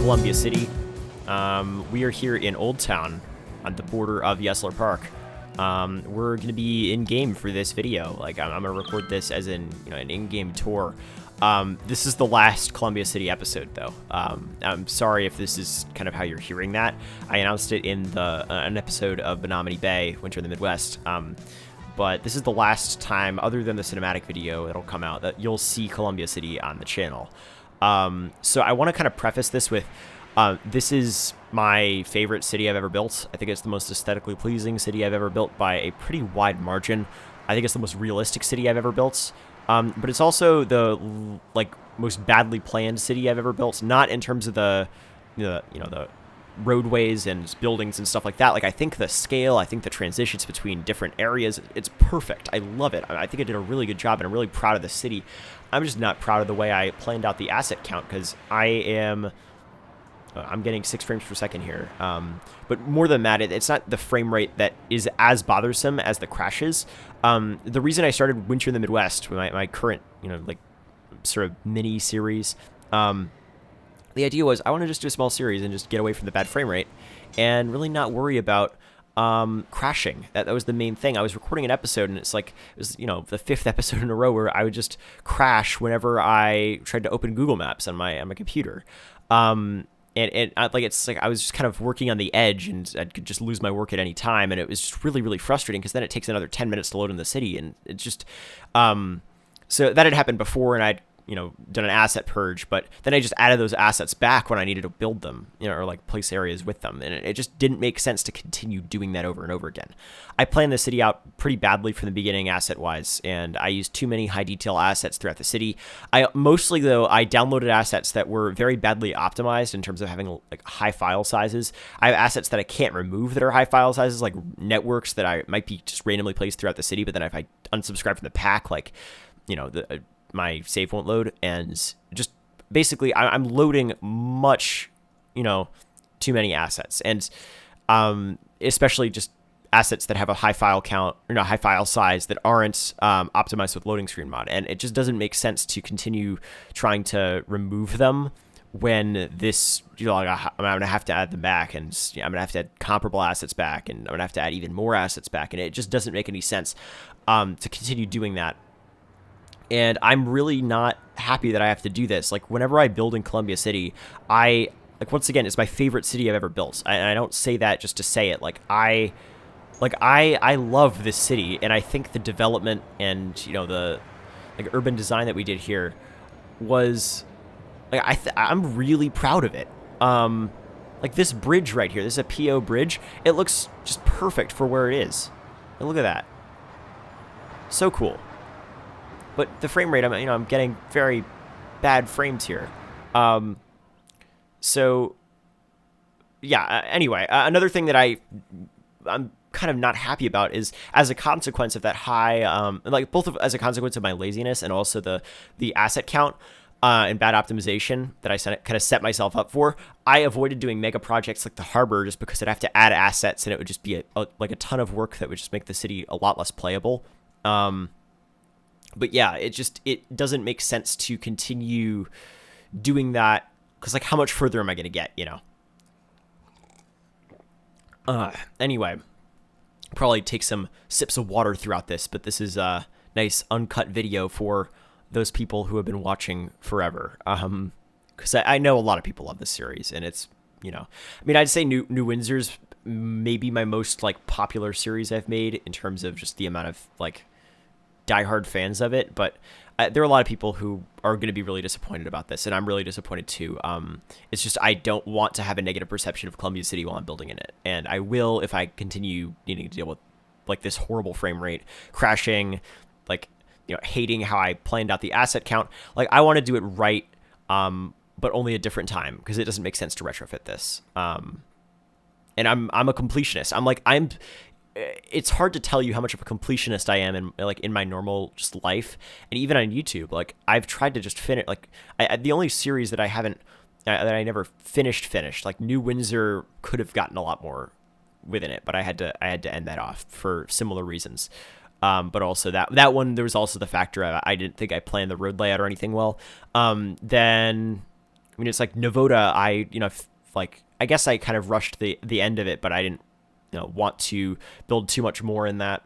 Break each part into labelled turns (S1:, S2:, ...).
S1: Columbia City. We are here in Old Town on the border of Yesler Park. We're going to be in-game for this video. Like, I'm going to record this as an in-game tour. This is the last Columbia City episode, though. I'm sorry if this is kind of how you're hearing that. I announced it in an episode of Menominee Bay, Winter in the Midwest. But this is the last time, other than the cinematic video that'll come out, that you'll see Columbia City on the channel. So I want to kind of preface this with, this is my favorite city I've ever built. I think it's the most aesthetically pleasing city I've ever built by a pretty wide margin. I think it's the most realistic city I've ever built. But it's also the most badly planned city I've ever built. Not in terms of the roadways and buildings and stuff like that. Like, I think the scale, I think the transitions between different areas, it's perfect. I love it. I think I did a really good job, and I'm really proud of the city. I'm just not proud of the way I planned out the asset count, because I'm getting 6 frames per second here. But more than that, it's not the frame rate that is as bothersome as the crashes. The reason I started Winter in the Midwest, my current, sort of mini series, the idea was I want to just do a small series and just get away from the bad frame rate and really not worry about crashing. That was the main thing. I was recording an episode, and it was the 5th episode in a row where I would just crash whenever I tried to open Google Maps on my computer. And I was just kind of working on the edge, and I could just lose my work at any time, and it was just really, really frustrating, because then it takes another 10 minutes to load in the city, and it just so that had happened before, and I'd done an asset purge, but then I just added those assets back when I needed to build them, or place areas with them. And it just didn't make sense to continue doing that over and over again. I planned the city out pretty badly from the beginning asset wise, and I used too many high detail assets throughout the city. I downloaded assets that were very badly optimized in terms of having high file sizes. I have assets that I can't remove that are high file sizes, like networks that I might be just randomly placed throughout the city, but then if I unsubscribe from the pack, my save won't load, and just basically I'm loading much, too many assets, and especially just assets that have a high file count or high file size that aren't optimized with loading screen mod, and it just doesn't make sense to continue trying to remove them when this, I'm gonna have to add them back, and I'm gonna have to add comparable assets back, and I'm gonna have to add even more assets back, and it just doesn't make any sense to continue doing that. And I'm really not happy that I have to do this. Whenever I build in Columbia City, once again, it's my favorite city I've ever built. And I don't say that just to say it. I love this city, and I think the development and the urban design that we did here was I'm really proud of it. This bridge right here, this is a PO bridge. It looks just perfect for where it is. And look at that, so cool. But the frame rate, I'm getting very bad frames here. So, yeah, anyway, another thing that I'm kind of not happy about is, as a consequence of that high, as a consequence of my laziness and also the asset count and bad optimization that I kind of set myself up for, I avoided doing mega projects like the harbor, just because I'd have to add assets, and it would just be a ton of work that would just make the city a lot less playable. But yeah, it doesn't make sense to continue doing that, because how much further am I going to get, Anyway, probably take some sips of water throughout this, but this is a nice uncut video for those people who have been watching forever. Because I know a lot of people love this series, and it's, I'd say New Windsor's maybe my most popular series I've made in terms of just the amount of diehard fans of it, but there are a lot of people who are going to be really disappointed about this, and I'm really disappointed too. It's just, I don't want to have a negative perception of Columbia City while I'm building in it, and I will if I continue needing to deal with this horrible frame rate, crashing, hating how I planned out the asset count. I want to do it right, but only a different time, because it doesn't make sense to retrofit this. And I'm a completionist. It's hard to tell you how much of a completionist I am in my normal just life, and even on YouTube. I've tried to just finish. The only series that I never finished. New Windsor could have gotten a lot more within it, but I had to end that off for similar reasons. But also that one, there was also the factor I didn't think I planned the road layout or anything well. Then I mean, it's like Novoda. Like I guess I kind of rushed the end of it, but I didn't want to build too much more in that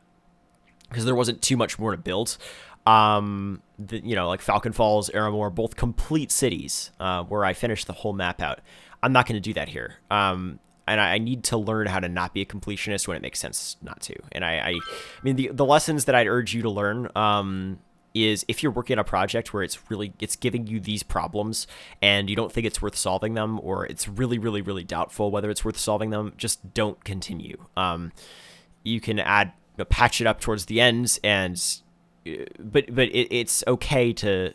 S1: because there wasn't too much more to build. Like Falcon Falls, Aramore, both complete cities where I finished the whole map out. I'm not going to do that here. And I need to learn how to not be a completionist when it makes sense not to. And I mean, the lessons that I'd urge you to learn is if you're working on a project where it's giving you these problems and you don't think it's worth solving them, or it's really, really, really doubtful whether it's worth solving them, just don't continue. You can patch it up towards the ends, but it's okay to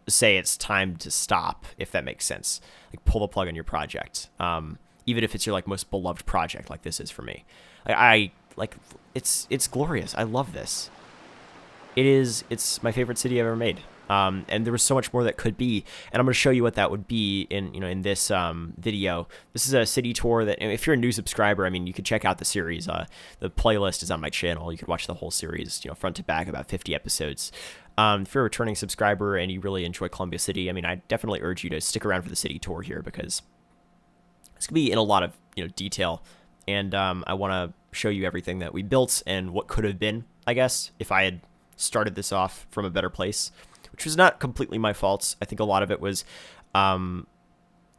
S1: say it's time to stop, if that makes sense. Like pull the plug on your project, even if it's your most beloved project, like this is for me. It's glorious. I love this. It's my favorite city I've ever made. And there was so much more that could be, and I'm going to show you what that would be in this video. This is a city tour that, if you're a new subscriber, I mean, you could check out the series. The playlist is on my channel. You could watch the whole series, front to back, about 50 episodes. If you're a returning subscriber and you really enjoy Columbia City, I mean, I definitely urge you to stick around for the city tour here, because it's going to be in a lot of detail, and I want to show you everything that we built and what could have been, I guess, if I had started this off from a better place, which was not completely my fault. I think a lot of it was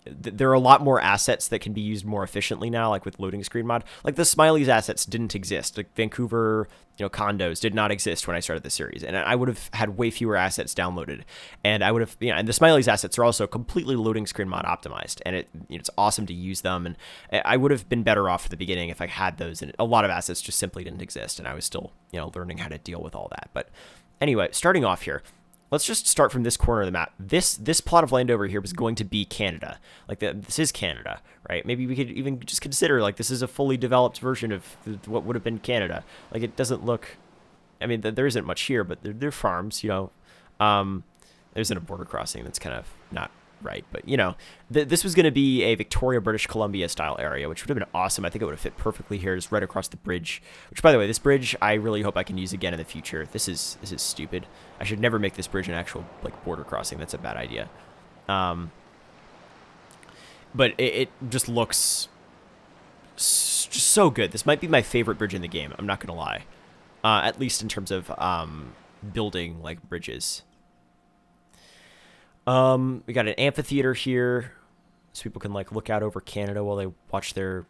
S1: there are a lot more assets that can be used more efficiently now, like with loading screen mod. Like the Smiley's assets didn't exist. Like Vancouver, condos did not exist when I started the series, and I would have had way fewer assets downloaded, and I would have, and the Smiley's assets are also completely loading screen mod optimized, and it's awesome to use them, and I would have been better off at the beginning if I had those, and a lot of assets just simply didn't exist, and I was still, learning how to deal with all that. But anyway, starting off here, let's just start from this corner of the map. This plot of land over here was going to be Canada. This is Canada, right? Maybe we could even just consider this is a fully developed version of what would have been Canada. It doesn't look, I mean, there isn't much here, but they're farms, there isn't a border crossing. That's kind of not right, but this was going to be a Victoria, British Columbia style area, which would have been awesome. I think it would have fit perfectly here, just right across the bridge, which, by the way, this bridge I really hope I can use again in the future. This is stupid. I should never make this bridge an actual border crossing. That's a bad idea. But it just looks just so good. This might be my favorite bridge in the game, I'm not gonna lie, at least in terms of building bridges. We got an amphitheater here, so people can look out over Canada while they watch their,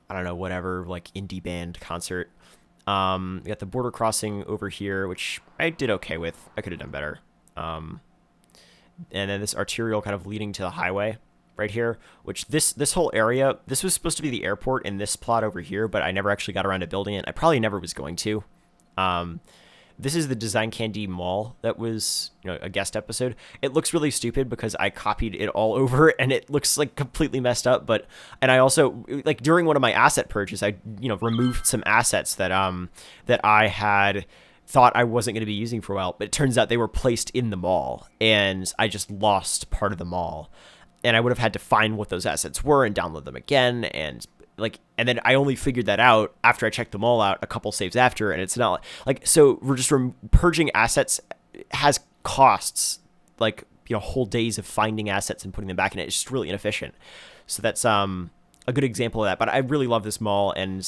S1: I don't know, whatever, indie band concert. We got the border crossing over here, which I did okay with. I could have done better. And then this arterial kind of leading to the highway right here, which this whole area, this was supposed to be the airport in this plot over here, but I never actually got around to building it. I probably never was going to. This is the Design Candy Mall that was, a guest episode. It looks really stupid because I copied it all over and it looks completely messed up. And I also, during one of my asset purges, I, removed some assets that I had thought I wasn't going to be using for a while, but it turns out they were placed in the mall and I just lost part of the mall. And I would have had to find what those assets were and download them again, and then I only figured that out after I checked them all out a couple saves after, and it's not so we're just purging assets has costs, whole days of finding assets and putting them back in it. It's just really inefficient. So that's a good example of that. But I really love this mall, and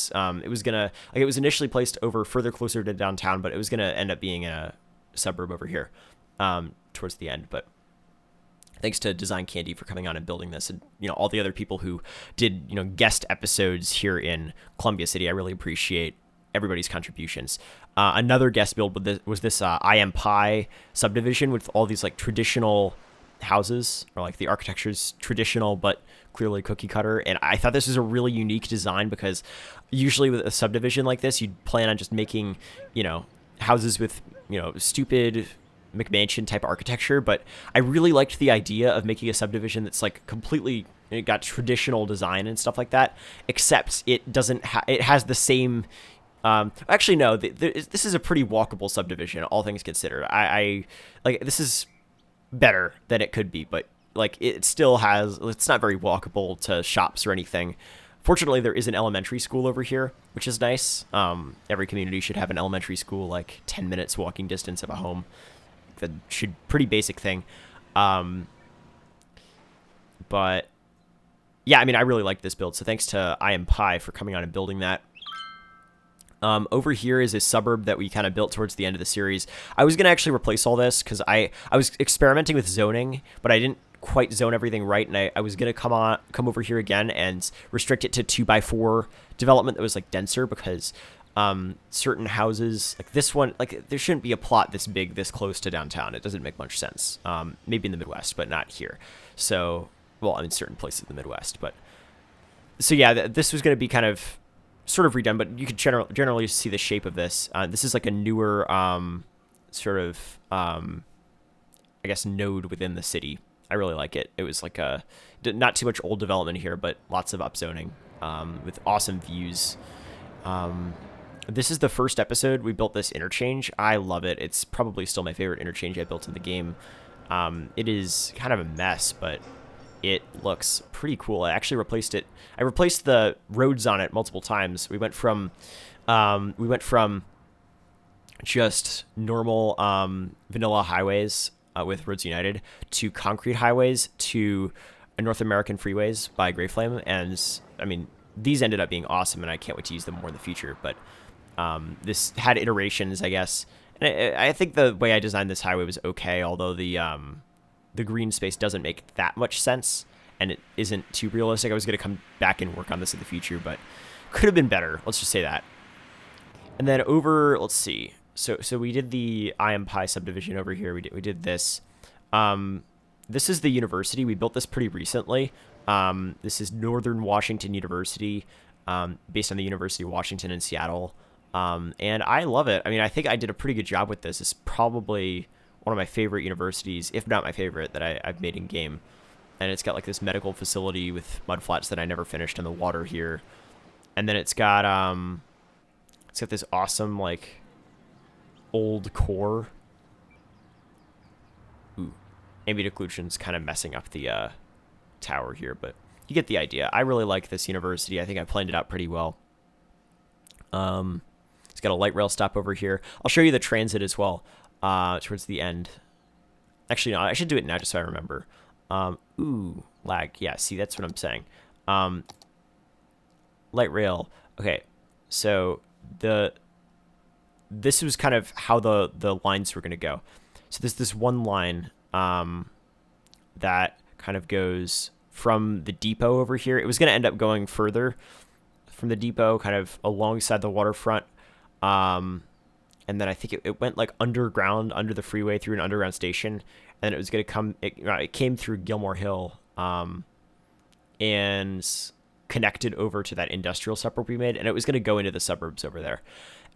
S1: it was gonna it was initially placed further closer to downtown, but it was gonna end up being in a suburb over here towards the end. But thanks to Design Candy for coming on and building this, and all the other people who did guest episodes here in Columbia City. I really appreciate everybody's contributions. Another guest build was this I Am Pie subdivision with all these traditional houses, or the architecture's traditional but clearly cookie cutter. And I thought this was a really unique design because usually with a subdivision like this, you'd plan on just making houses with stupid McMansion type architecture, but I really liked the idea of making a subdivision that's completely got traditional design and stuff like that, except it doesn't it has the same actually no, this is a pretty walkable subdivision, all things considered. I this is better than it could be, but it still has, it's not very walkable to shops or anything. Fortunately, there is an elementary school over here, which is nice. Every community should have an elementary school 10 minutes walking distance of a home. That should pretty basic thing. But yeah, I mean, I really like this build. So thanks to I Am Pi for coming on and building that. Over here is a suburb that we kind of built towards the end of the series. I was going to actually replace all this because I was experimenting with zoning, but I didn't quite zone everything right, and I was going to come over here again and restrict it to 2x4 development that was like denser, because certain houses, like this one, like there shouldn't be a plot this big this close to downtown. It doesn't make much sense. Maybe in the Midwest, but not here. So, well, I mean, certain places in the Midwest, but so yeah, this was going to be kind of sort of redone, but you could generally see the shape of this. This is like a newer sort of, I guess, node within the city. I really like it. It was like not too much old development here, but lots of upzoning with awesome views. This is the first episode we built this interchange. I love it. It's probably still my favorite interchange I built in the game. It is kind of a mess, but it looks pretty cool. I actually replaced it. I replaced the roads on it multiple times. We went from just normal vanilla highways with Roads United to concrete highways to North American freeways by Gray Flame, and I mean, these ended up being awesome, and I can't wait to use them more in the future. But this had iterations, I guess, and I think the way I designed this highway was okay, although the green space doesn't make that much sense, and it isn't too realistic. I was going to come back and work on this in the future, but could have been better. Let's just say that. And then over, let's see. So we did the I Am Pi subdivision over here. We did this. This is the university. We built this pretty recently. This is Northern Washington University, based on the University of Washington in Seattle. And I love it. I mean, I think I did a pretty good job with this. It's probably one of my favorite universities, if not my favorite, that I've made in game. And it's got like this medical facility with mud flats that I never finished in the water here. And then it's got this awesome like old core. Ooh, ambient occlusion's kind of messing up the tower here, but you get the idea. I really like this university. I think I planned it out pretty well. It's got a light rail stop over here. I'll show you the transit as well towards the end. Actually, no, I should do it now just so I remember. Ooh, lag. Yeah, see, that's what I'm saying. Light rail. Okay, so this was kind of how the lines were going to go. So there's this one line that kind of goes from the depot over here. It was going to end up going further from the depot, kind of alongside the waterfront. And then I think it went like underground, under the freeway, through an underground station. And it was going to come, it came through Gilmore Hill and connected over to that industrial suburb we made. And it was going to go into the suburbs over there.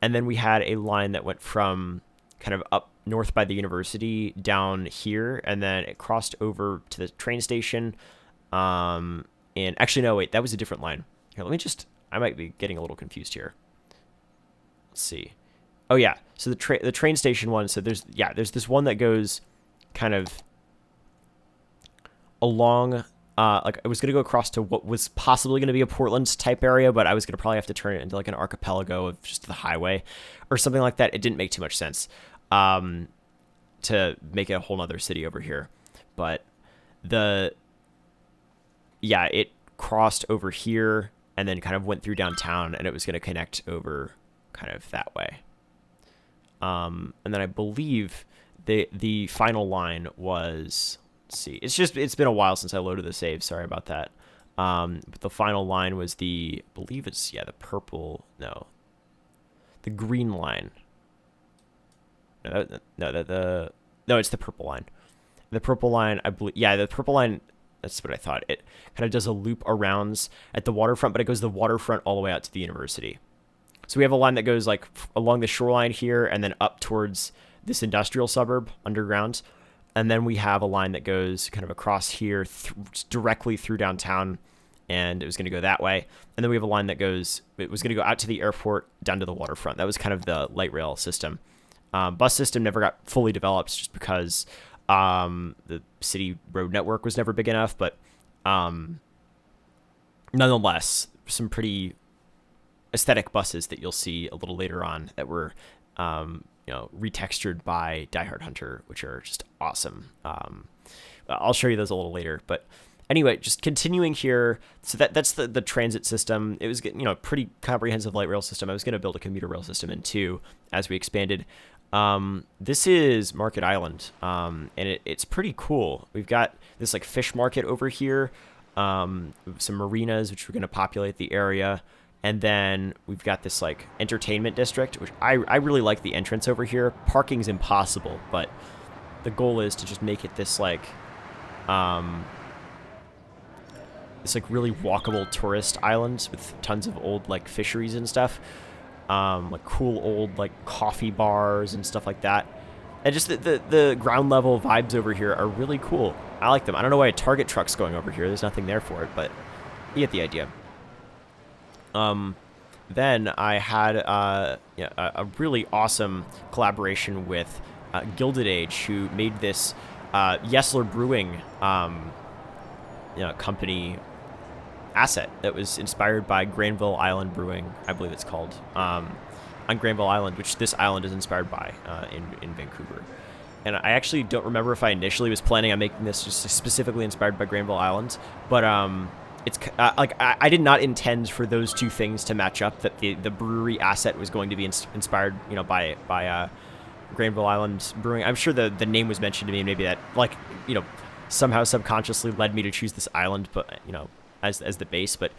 S1: And then we had a line that went from kind of up north by the university down here. And then it crossed over to the train station. And actually, no, wait, that was a different line. Here, I might be getting a little confused here. Let's see. Oh yeah, so the train station one. So there's this one that goes kind of along. Like I was gonna go across to what was possibly gonna be a Portland type area, but I was gonna probably have to turn it into like an archipelago of just the highway or something like that. It didn't make too much sense to make it a whole nother city over here, but it crossed over here and then kind of went through downtown, and it was gonna connect over kind of that way. And then I believe the final line was, let's see, it's been a while since I loaded the save. Sorry about that. But the final line was the green line. No, it's the purple line. The purple line, I believe, the purple line, that's what I thought. It kind of does a loop around at the waterfront, but it goes the waterfront all the way out to the university. So we have a line that goes like along the shoreline here and then up towards this industrial suburb underground. And then we have a line that goes kind of across here directly through downtown, and it was going to go that way. And then we have a line that it was going to go out to the airport, down to the waterfront. That was kind of the light rail system. Bus system never got fully developed just because the city road network was never big enough. But nonetheless, some pretty aesthetic buses that you'll see a little later on that were retextured by Die Hard Hunter, which are just awesome. I'll show you those a little later, but Anyway, just continuing here. So that's the transit system. It was, you know, pretty comprehensive light rail system. I was going to build a commuter rail system in too as we expanded. This is Market Island, and it's pretty cool. We've got this like fish market over here, some marinas which we're going to populate the area, and then we've got this like entertainment district, which I really like the entrance over here. Parking's impossible, but the goal is to just make it this like really walkable tourist island with tons of old like fisheries and stuff. Like cool old like coffee bars and stuff like that. And just the ground level vibes over here are really cool. I like them. I don't know why a Target truck's going over here. There's nothing there for it, but you get the idea. Then I had a really awesome collaboration with Gilded Age, who made this Yesler Brewing company asset that was inspired by Granville Island Brewing, I believe it's called, on Granville Island, which this island is inspired by in Vancouver. And I actually don't remember if I initially was planning on making this just specifically inspired by Granville Island, but it's like I did not intend for those two things to match up, that the brewery asset was going to be inspired, you know, by Granville Island Brewing. I'm sure the name was mentioned to me, and maybe that, like, you know, somehow subconsciously led me to choose this island, but, you know, as the base. But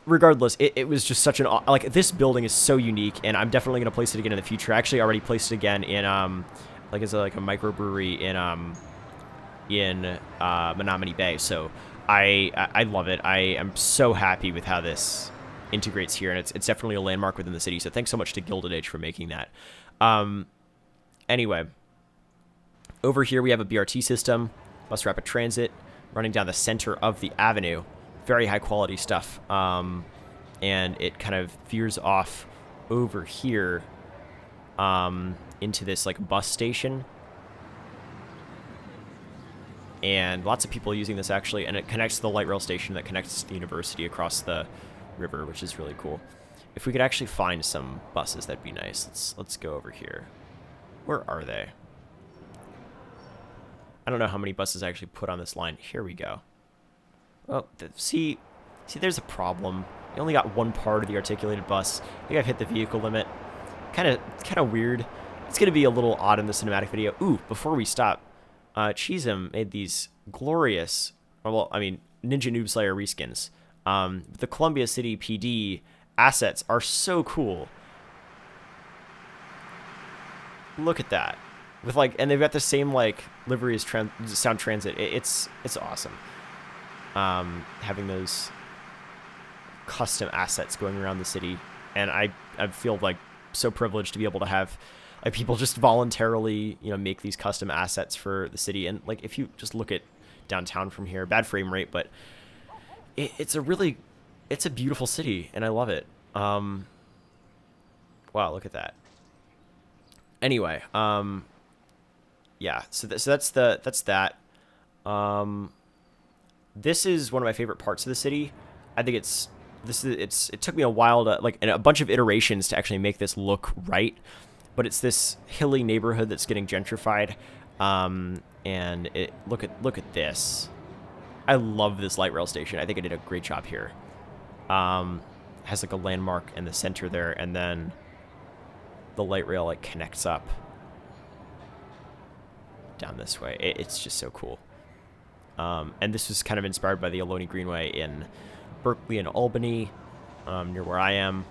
S1: regardless, it was just such an, like, this building is so unique, and I'm definitely going to place it again in the future. I actually already placed it again in like as a microbrewery in Menominee Bay. So I love it. I am so happy with how this integrates here, and it's definitely a landmark within the city. So thanks so much to Gilded Age for making that. Anyway, over here we have a BRT system, bus rapid transit, running down the center of the avenue. Very high quality stuff. And it kind of veers off over here into this like bus station. And lots of people using this actually, and it connects to the light rail station that connects to the university across the river, which is really cool. If we could actually find some buses, that'd be nice. Let's go over here. Where are they? I don't know how many buses I actually put on this line. Here we go. Well, see, there's a problem. You only got one part of the articulated bus. I think I've hit the vehicle limit. Kind of weird. It's gonna be a little odd in the cinematic video. Ooh, before we stop, Cheesem made these glorious, well, I mean, Ninja Noob Slayer reskins. The Columbia City PD assets are so cool. Look at that. With like, and they've got the same like livery as Sound Transit. It's awesome. Having those custom assets going around the city, and I feel like so privileged to be able to have like people just voluntarily, you know, make these custom assets for the city. And like, if you just look at downtown from here, bad frame rate, but it's a beautiful city, and I love it. Wow, look at that. Anyway, yeah, so that's that. This is one of my favorite parts of the city. I think it took me a while to, like, and a bunch of iterations to actually make this look right, but it's this hilly neighborhood that's getting gentrified. And look at this. I love this light rail station. I think I did a great job here. Has like a landmark in the center there, and then the light rail like connects up down this way. It's just so cool. And this was kind of inspired by the Ohlone Greenway in Berkeley and Albany, near where I am.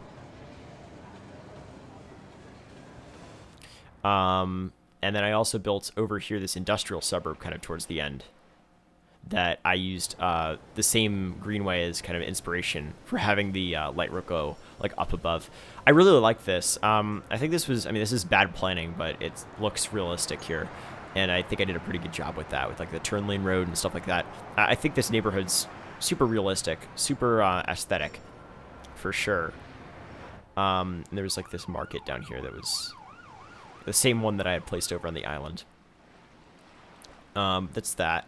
S1: And then I also built over here this industrial suburb kind of towards the end that I used the same greenway as kind of inspiration for having the light rail go like up above. I really like this. I think this is bad planning, but it looks realistic here. And I think I did a pretty good job with that, with like the turn lane road and stuff like that. I think this neighborhood's super realistic, super aesthetic, for sure. And there was like this market down here that was the same one that I had placed over on the island. That's that.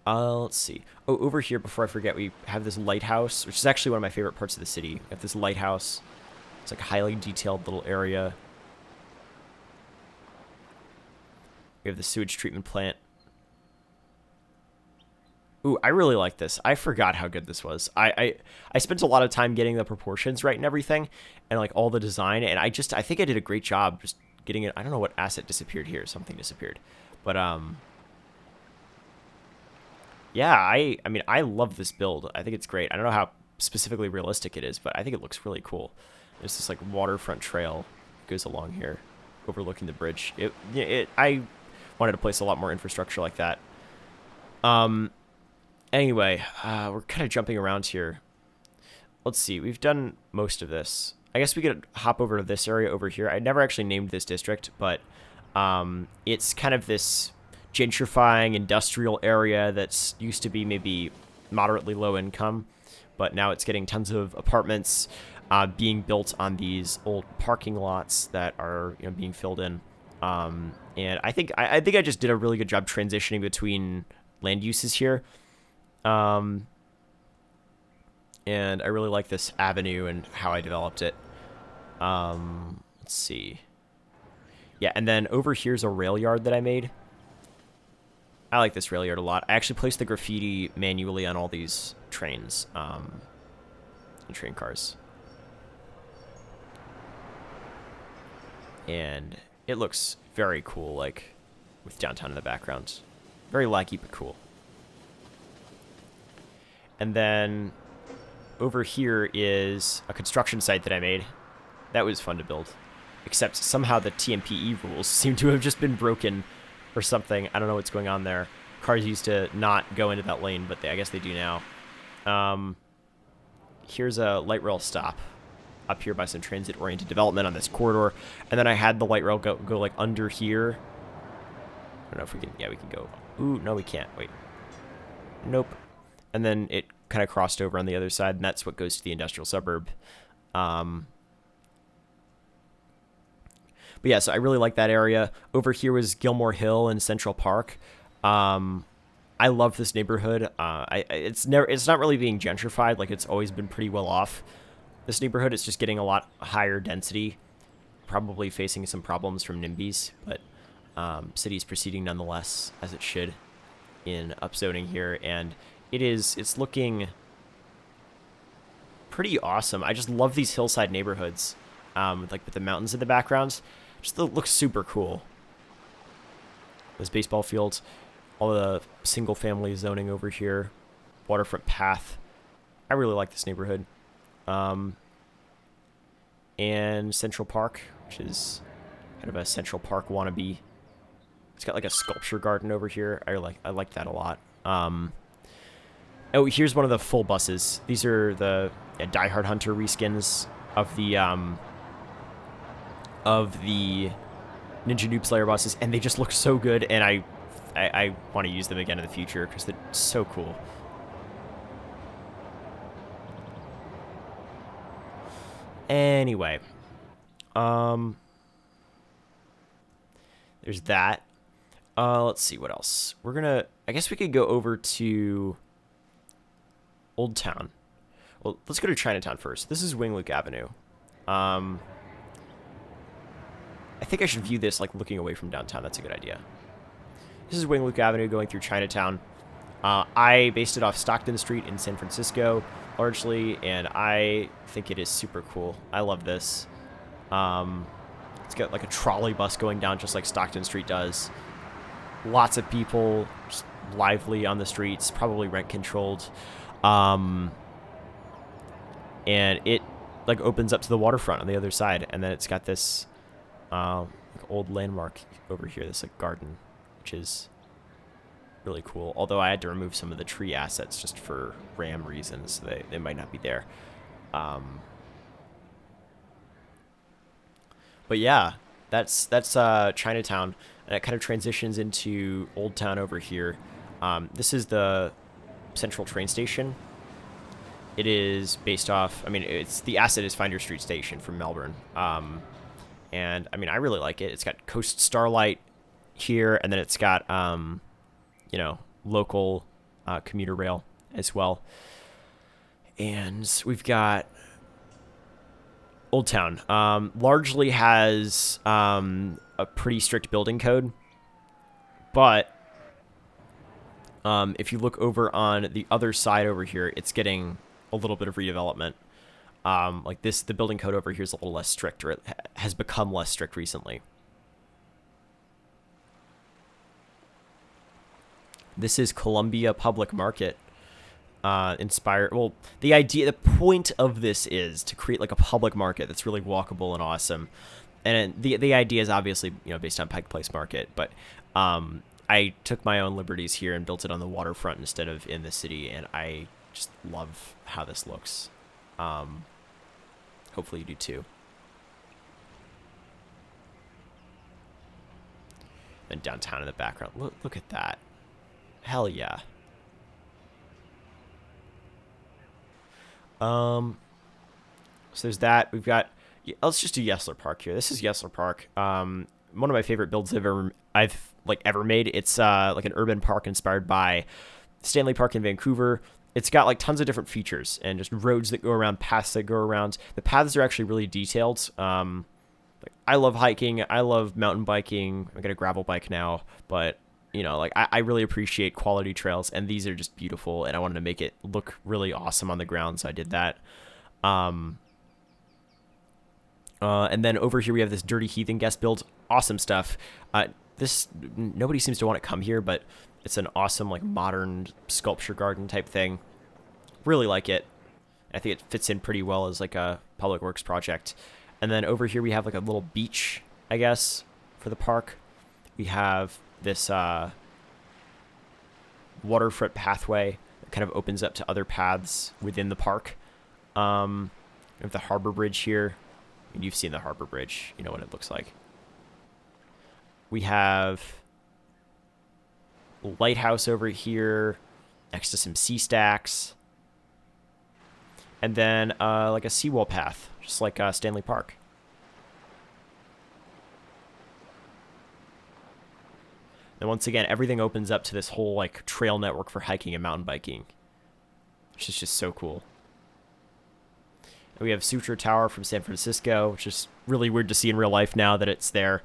S1: Let's see. Oh, over here, before I forget, we have this lighthouse, which is actually one of my favorite parts of the city. We have this lighthouse. It's like a highly detailed little area. We have the sewage treatment plant. Ooh, I really like this. I forgot how good this was. I spent a lot of time getting the proportions right and everything, and like all the design, and I think I did a great job just getting it. I don't know what asset disappeared here. Something disappeared, but yeah. I mean, I love this build. I think it's great. I don't know how specifically realistic it is, but I think it looks really cool. There's this like waterfront trail that goes along here, overlooking the bridge. I wanted to place a lot more infrastructure like that. Anyway, we're kind of jumping around here. Let's see. We've done most of this. I guess we could hop over to this area over here. I never actually named this district, but it's kind of this gentrifying industrial area that's used to be maybe moderately low income, but now it's getting tons of apartments being built on these old parking lots that are being filled in. And I think I just did a really good job transitioning between land uses here. And I really like this avenue and how I developed it. Let's see. Yeah, and then over here's a rail yard that I made. I like this rail yard a lot. I actually placed the graffiti manually on all these trains, and train cars. And it looks very cool, like, with downtown in the background. Very laggy, but cool. And then over here is a construction site that I made. That was fun to build. Except somehow the TMPE rules seem to have just been broken or something. I don't know what's going on there. Cars used to not go into that lane, but I guess they do now. Here's a light rail stop up here by some transit-oriented development on this corridor. And then I had the light rail go like under here. I don't know if we can... Yeah, we can go... Ooh, no, we can't. Wait. Nope. And then it kind of crossed over on the other side, and that's what goes to the industrial suburb. But yeah, so I really like that area. Over here was Gilmore Hill and Central Park. I love this neighborhood. It's not really being gentrified. Like, it's always been pretty well off. This neighborhood is just getting a lot higher density, probably facing some problems from NIMBYs, but city's proceeding nonetheless, as it should, in upzoning here, and it's looking pretty awesome. I just love these hillside neighborhoods, like with the mountains in the background. Just looks super cool. Those baseball fields, all the single-family zoning over here, waterfront path. I really like this neighborhood. And Central Park, which is kind of a Central Park wannabe. It's got like a sculpture garden over here. I like that a lot. Oh, here's one of the full buses. These are the Die Hard Hunter reskins of the Ninja Noob Slayer buses, and they just look so good, and I want to use them again in the future because they're so cool. Anyway, there's that. Let's see what else. I guess we could go over to Old Town. Well, let's go to Chinatown first. This is Wing-Luke Avenue. I think I should view this like looking away from downtown. That's a good idea. This is Wing-Luke Avenue going through Chinatown. I based it off Stockton Street in San Francisco, largely, and I think it is super cool. I love this. It's got like a trolley bus going down just like Stockton Street does. Lots of people, just lively on the streets, probably rent-controlled. And it like opens up to the waterfront on the other side, and then it's got this like old landmark over here, this like garden, which is really cool. Although I had to remove some of the tree assets just for RAM reasons, so they might not be there. But yeah, that's Chinatown, and it kind of transitions into Old Town over here. This is the Central train station. It is based off, I mean, the asset is Finder Street Station from Melbourne. And I mean, I really like it. It's got Coast Starlight here, and then it's got, local commuter rail as well. And we've got Old Town. Largely has a pretty strict building code, but If you look over on the other side over here, it's getting a little bit of redevelopment. Like this, the building code over here is a little less strict, or it has become less strict recently. This is Columbia Public Market. Inspired. Well, the point of this is to create like a public market that's really walkable and awesome. And the idea is obviously, based on Pike Place Market, but I took my own liberties here and built it on the waterfront instead of in the city, and I just love how this looks. Hopefully you do too. And downtown in the background. Look at that. Hell yeah. So there's that. We've got, let's just do Yesler Park here. This is Yesler Park. One of my favorite builds I've ever made. It's like an urban park inspired by Stanley Park in Vancouver. It's got like tons of different features and just roads that go around, paths that go around. The paths are actually really detailed. I love hiking. I love mountain biking. I got a gravel bike now, but I really appreciate quality trails, and these are just beautiful, and I wanted to make it look really awesome on the ground, so I did that. And then over here we have this Dirty Heathen guest build. Awesome stuff. Nobody seems to want to come here, but it's an awesome like modern sculpture garden type thing. Really like it. I think it fits in pretty well as like a public works project. And then over here we have like a little beach, I guess, for the park. We have this waterfront pathway that kind of opens up to other paths within the park. We have the harbor bridge here. And you've seen the harbor bridge. You know what it looks like. We have a lighthouse over here next to some sea stacks. And then like a seawall path, just like Stanley Park. And once again, everything opens up to this whole like trail network for hiking and mountain biking, which is just so cool. And we have Sutro Tower from San Francisco, which is really weird to see in real life now that it's there.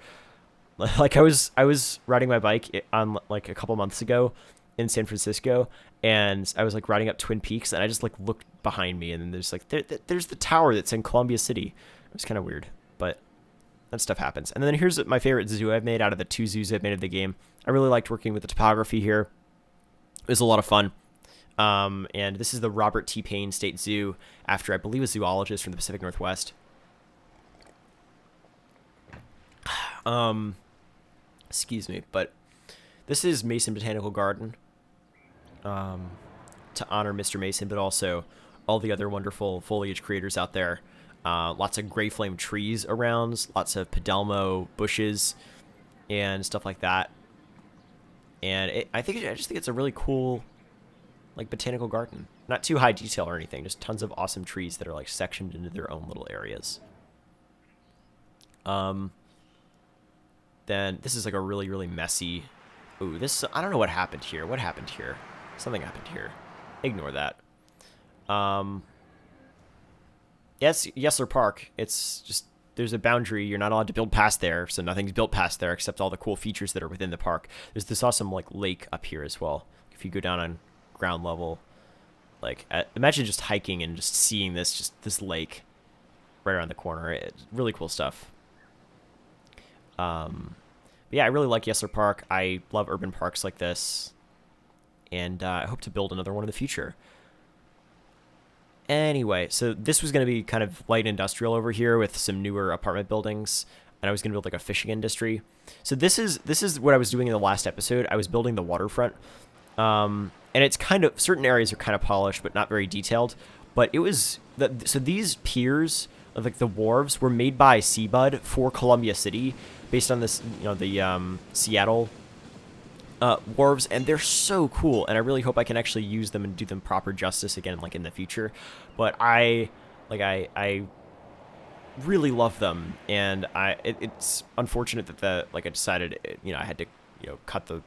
S1: Like I was riding my bike on like a couple months ago in San Francisco, and I was like riding up Twin Peaks, and I just like looked behind me, and there's like there's the tower that's in Columbia City. It was kind of weird, but that stuff happens. And then here's my favorite zoo I've made out of the 2 zoos I've made of the game. I really liked working with the topography here. It was a lot of fun. And this is the Robert T. Payne State Zoo, after I believe a zoologist from the Pacific Northwest. Excuse me, but this is Mason Botanical Garden, to honor Mr. Mason, but also all the other wonderful foliage creators out there. Lots of gray flame trees around, lots of Padelmo bushes and stuff like that. And I just think it's a really cool, like, botanical garden. Not too high detail or anything, just tons of awesome trees that are like sectioned into their own little areas. Then this is like a really, really messy. Ooh, this, I don't know what happened here. What happened here? Something happened here. Ignore that. Yes, Yesler Park. It's just, there's a boundary. You're not allowed to build past there, so nothing's built past there except all the cool features that are within the park. There's this awesome like lake up here as well. If you go down on ground level, like imagine just hiking and just seeing this lake right around the corner. It's really cool stuff. But yeah, I really like Yesler Park. I love urban parks like this, and I hope to build another one in the future. Anyway, so this was going to be kind of light industrial over here with some newer apartment buildings, and I was going to build like a fishing industry. So this is what I was doing in the last episode. I was building the waterfront, and it's kind of, certain areas are kind of polished but not very detailed. But it was so these piers, like the wharves, were made by Seabud for Columbia City, based on this, the Seattle wharves, and they're so cool, and I really hope I can actually use them and do them proper justice again, like in the future. But I really love them, and it's unfortunate that I decided, I had to, cut the,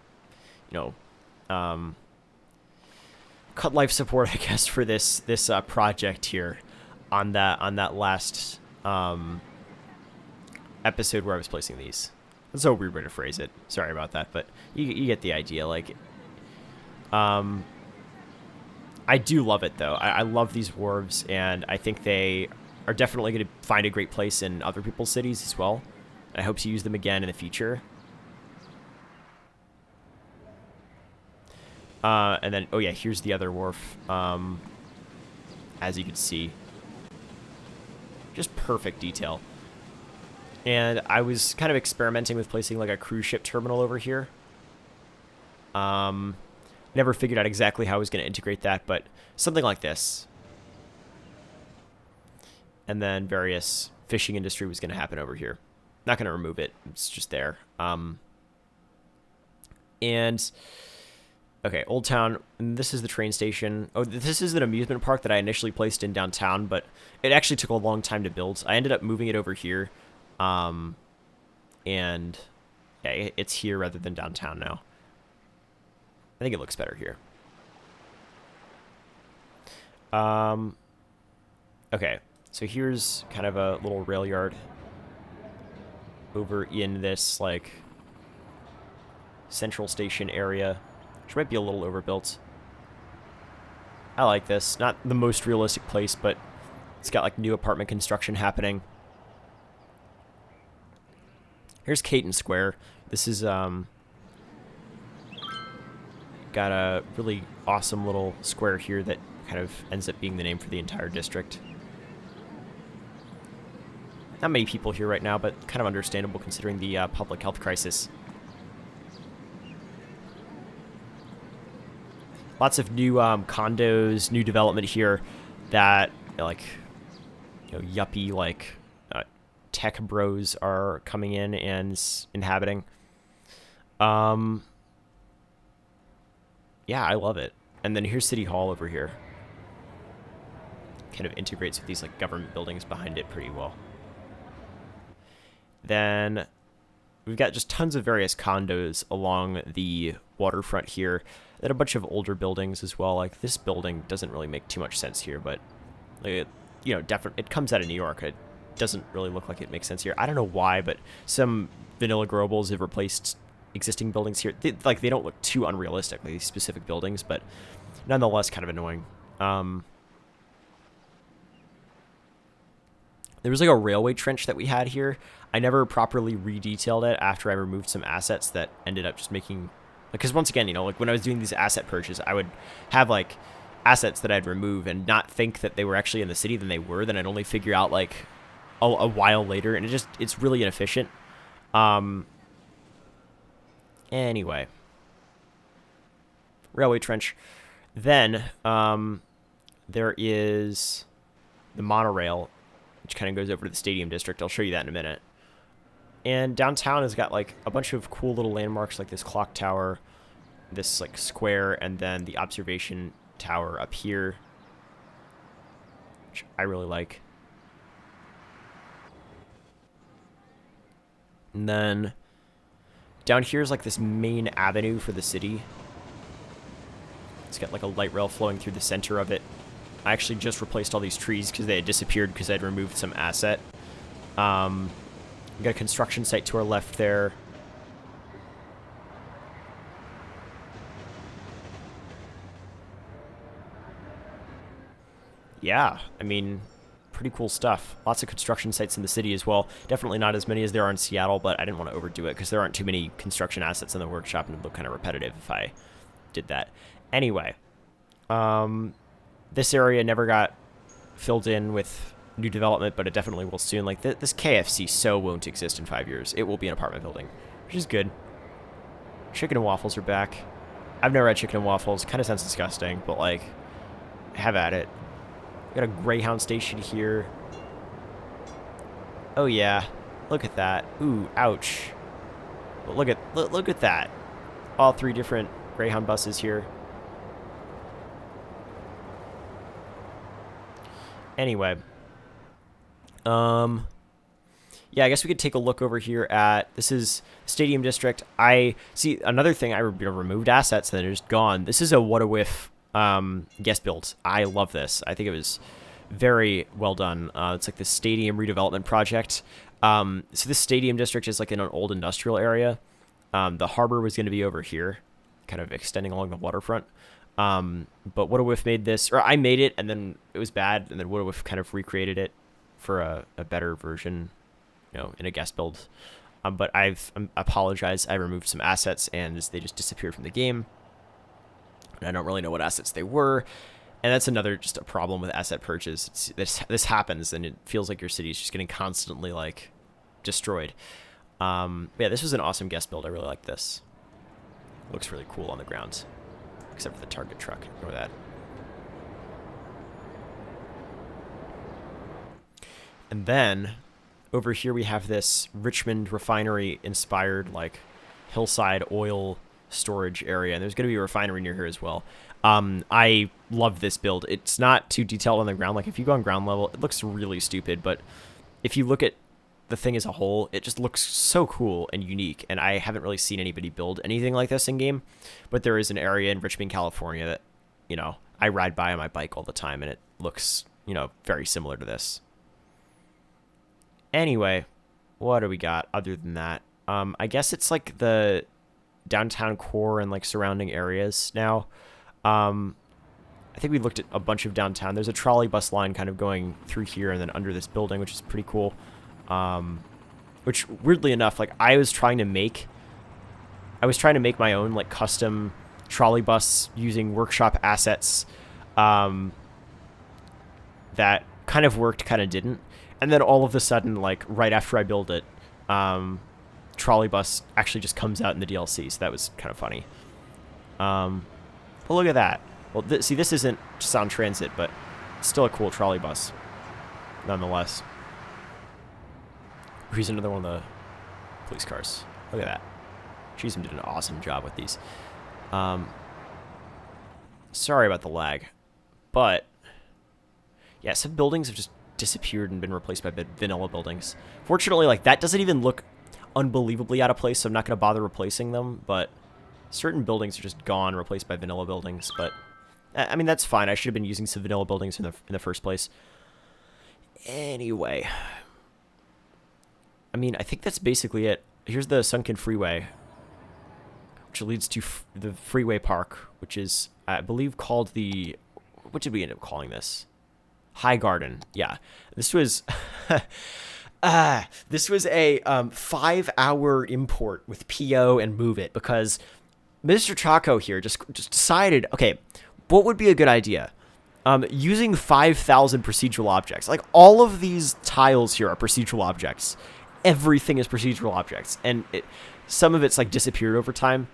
S1: cut life support, I guess, for this project here on that last episode where I was placing these. That's a weird way to phrase it. Sorry about that, but you get the idea. Like, I do love it, though. I love these wharves, and I think they are definitely going to find a great place in other people's cities as well. I hope to use them again in the future. And then, oh yeah, here's the other wharf. As you can see. Just perfect detail. And I was kind of experimenting with placing like a cruise ship terminal over here. Never figured out exactly how I was going to integrate that, but something like this. And then various fishing industry was going to happen over here. Not going to remove it. It's just there. And okay, Old Town. And this is the train station. Oh, this is an amusement park that I initially placed in downtown, but it actually took a long time to build. I ended up moving it over here. And yeah, it's here rather than downtown now. I think it looks better here. Okay, so here's kind of a little rail yard over in this, like, central station area, which might be a little overbuilt. I like this. Not the most realistic place, but it's got, like, new apartment construction happening. Here's Caton Square. This is, got a really awesome little square here that kind of ends up being the name for the entire district. Not many people here right now, but kind of understandable considering the public health crisis. Lots of new condos, new development here that, like, you know, yuppie, like, tech bros are coming in and inhabiting. Yeah, I love it. And then here's City Hall over here. Kind of integrates with these, like, government buildings behind it pretty well. Then we've got just tons of various condos along the waterfront here. Then a bunch of older buildings as well. Like, this building doesn't really make too much sense here, but, like, you know, it comes out of New York. It doesn't really look like it makes sense here. I don't know why, but some vanilla growables have replaced existing buildings here. They don't look too unrealistic, like these specific buildings, but nonetheless kind of annoying. There was like a railway trench that we had here. I never properly redetailed it after I removed some assets that ended up just making, because once again, you know, like when I was doing these asset purges, I would have like assets that I'd remove and not think that they were actually in the city than they were. Then I'd only figure out like a while later, and it's really inefficient. Anyway, railway trench. Then there is the monorail, which kind of goes over to the stadium district. I'll show you that in a minute. And downtown has got like a bunch of cool little landmarks, like this clock tower, this like square, and then the observation tower up here, which I really like. And then down here is like this main avenue for the city. It's got like a light rail flowing through the center of it. I actually just replaced all these trees because they had disappeared because I'd removed some asset. We got a construction site to our left there. Yeah, I mean, pretty cool stuff. Lots of construction sites in the city as well. Definitely not as many as there are in Seattle, but I didn't want to overdo it because there aren't too many construction assets in the workshop, and it would look kind of repetitive if I did that. Anyway, this area never got filled in with new development, but it definitely will soon. Like, this KFC so won't exist in 5 years. It will be an apartment building, which is good. Chicken and waffles are back. I've never had chicken and waffles. Kind of sounds disgusting, but, like, have at it. We got a Greyhound station here. Oh, yeah. Look at that. Ooh, ouch. But look at that. All three different Greyhound buses here. Anyway, yeah, I guess we could take a look over here at, this is Stadium District. I see another thing, I removed assets that are just gone. This is a what a whiff guest build. I love this. I think it was very well done. It's like the stadium redevelopment project. So this Stadium District is like in an old industrial area. The harbor was going to be over here. kind of extending along the waterfront. But Woodawif made this, or I made it, and then it was bad, and then Woodawif kind of recreated it for a better version, in a guest build. But I apologize. I removed some assets, and they just disappeared from the game. And I don't really know what assets they were. And that's another just a problem with asset purchase. This happens, and it feels like your city is just getting constantly, like, destroyed. Yeah, this was an awesome guest build. I really like this. Looks really cool on the ground. Except for the target truck. Ignore that. And then, over here we have this Richmond refinery-inspired, like, hillside oil storage area. And there's going to be a refinery near here as well. I love this build. It's not too detailed on the ground. Like, if you go on ground level, it looks really stupid. But if you look at the thing as a whole, it just looks so cool and unique. And I haven't really seen anybody build anything like this in game. But there is an area in Richmond, California that, I ride by on my bike all the time. And it looks, very similar to this. Anyway, what do we got other than that? I guess it's like the downtown core and like surrounding areas now. I think we looked at a bunch of downtown. There's a trolley bus line kind of going through here and then under this building, which is pretty cool. Which weirdly enough, like I was trying to make my own like custom trolley bus using workshop assets, that kind of worked, kind of didn't. And then all of a sudden, like right after I build it, trolley bus actually just comes out in the DLC. So that was kind of funny. But look at that. Well, see, this isn't Sound Transit, but it's still a cool trolley bus, nonetheless. Here's another one of the police cars. Look at that. Cheesem did an awesome job with these. Sorry about the lag, but yeah, some buildings have just disappeared and been replaced by vanilla buildings. Fortunately, like that doesn't even look unbelievably out of place, so I'm not going to bother replacing them, but certain buildings are just gone, replaced by vanilla buildings. But I mean, that's fine. I should have been using some vanilla buildings in the first place. Anyway, I mean, I think that's basically it. Here's the sunken freeway, which leads to the freeway park, which is, I believe, called the, what did we end up calling this? High Garden. Yeah, this was this was a 5-hour import with PO and Move It, because Mr. Chaco here just decided, okay, what would be a good idea? Using 5,000 procedural objects. Like, all of these tiles here are procedural objects. Everything is procedural objects. And some of it's, like, disappeared over time.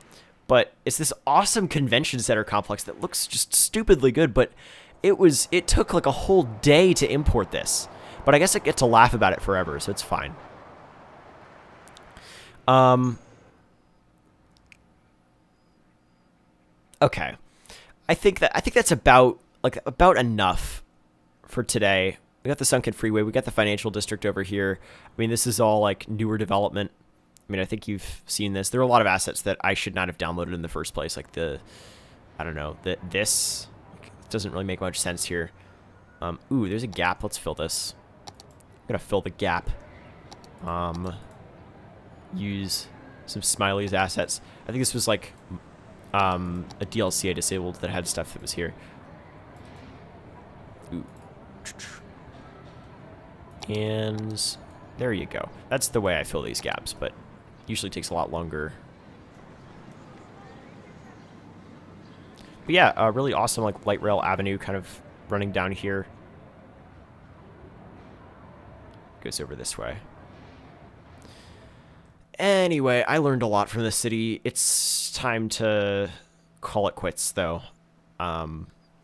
S1: But it's this awesome convention center complex that looks just stupidly good. But it took, like, a whole day to import this. But I guess I get to laugh about it forever, so it's fine. Okay. I think that's about enough for today. We got the sunken freeway, we got the financial district over here. I mean, this is all like newer development. I mean, I think you've seen this. There are a lot of assets that I should not have downloaded in the first place, like this doesn't really make much sense here. Ooh, there's a gap. Let's fill this. I'm gonna fill the gap. Use some Smiley's assets. I think this was like a DLC I disabled that had stuff that was here. Ooh. And there you go. That's the way I fill these gaps, but usually takes a lot longer. But yeah, really awesome like light rail avenue kind of running down here. Goes over this way. Anyway, I learned a lot from the city. It's time to call it quits, though,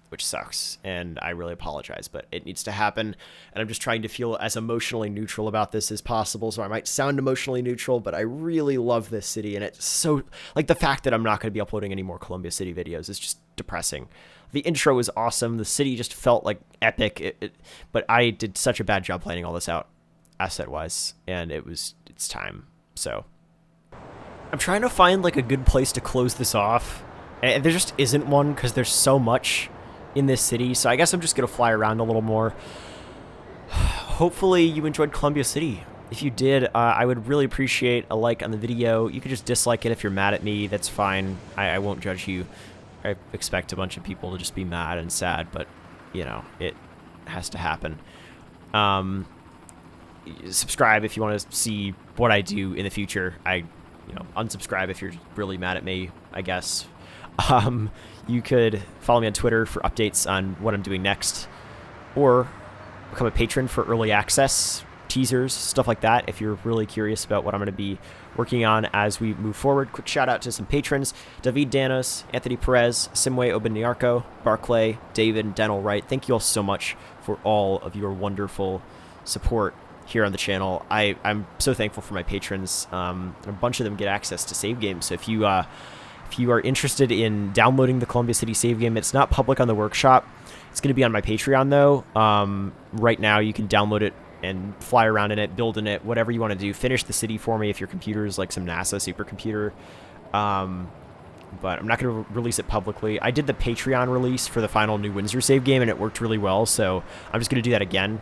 S1: which sucks, and I really apologize, but it needs to happen, and I'm just trying to feel as emotionally neutral about this as possible, so I might sound emotionally neutral, but I really love this city, and it's so, like, the fact that I'm not going to be uploading any more Columbia City videos is just depressing. The intro was awesome. The city just felt, like, epic, but I did such a bad job planning all this out, asset-wise, and it's time. So I'm trying to find like a good place to close this off, and there just isn't one because there's so much in this city. So I guess I'm just gonna fly around a little more. Hopefully you enjoyed Columbia City. If you did, I would really appreciate a like on the video. You could just dislike it if you're mad at me. That's fine. I won't judge you. I expect a bunch of people to just be mad and sad, but, you know, it has to happen. Subscribe if you want to see what I do in the future. Unsubscribe if you're really mad at me, I guess. You could follow me on Twitter for updates on what I'm doing next, or become a patron for early access, teasers, stuff like that, if you're really curious about what I'm going to be working on as we move forward. Quick shout out to some patrons: David Danos, Anthony Perez, Simwe Obeniarco, Barclay, David, and Dental Wright. Thank you all so much for all of your wonderful support here on the channel. I'm so thankful for my patrons. A bunch of them get access to save games. So if you are interested in downloading the Columbia City save game, it's not public on the workshop. It's going to be on my Patreon though. Right now you can download it and fly around in it, build in it, whatever you want to do. Finish the city for me if your computer is like some NASA supercomputer. But I'm not going to release it publicly. I did the Patreon release for the final New Windsor save game, and it worked really well, so I'm just going to do that again.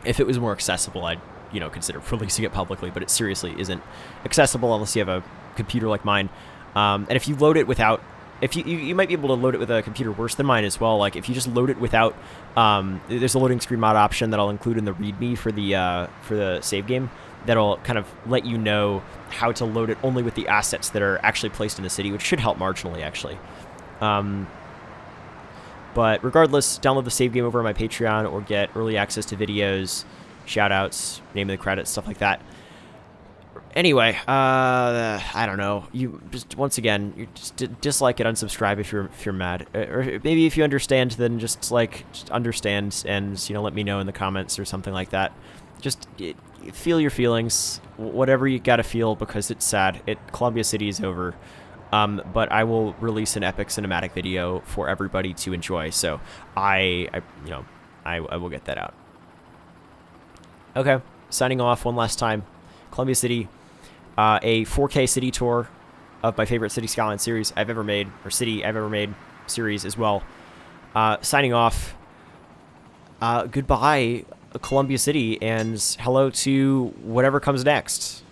S1: If it was more accessible, I'd consider releasing it publicly, but it seriously isn't accessible unless you have a computer like mine. And if you load it without, if you might be able to load it with a computer worse than mine as well. Like if you just load it without, there's a loading screen mod option that I'll include in the README for the save game that'll kind of let you know how to load it only with the assets that are actually placed in the city, which should help marginally actually. But regardless, download the save game over on my Patreon or get early access to videos, shoutouts, name of the credits, stuff like that. Anyway, I don't know. You just, once again, you just dislike it, unsubscribe if you're mad, or maybe if you understand, then just understand and let me know in the comments or something like that. Just feel your feelings, whatever you gotta feel, because it's sad. Columbia City is over. But I will release an epic cinematic video for everybody to enjoy. So I will get that out. Okay, signing off one last time. Columbia City, a 4K city tour of my favorite City Skylines series I've ever made, or city I've ever made series as well. Signing off. Goodbye, Columbia City, and hello to whatever comes next.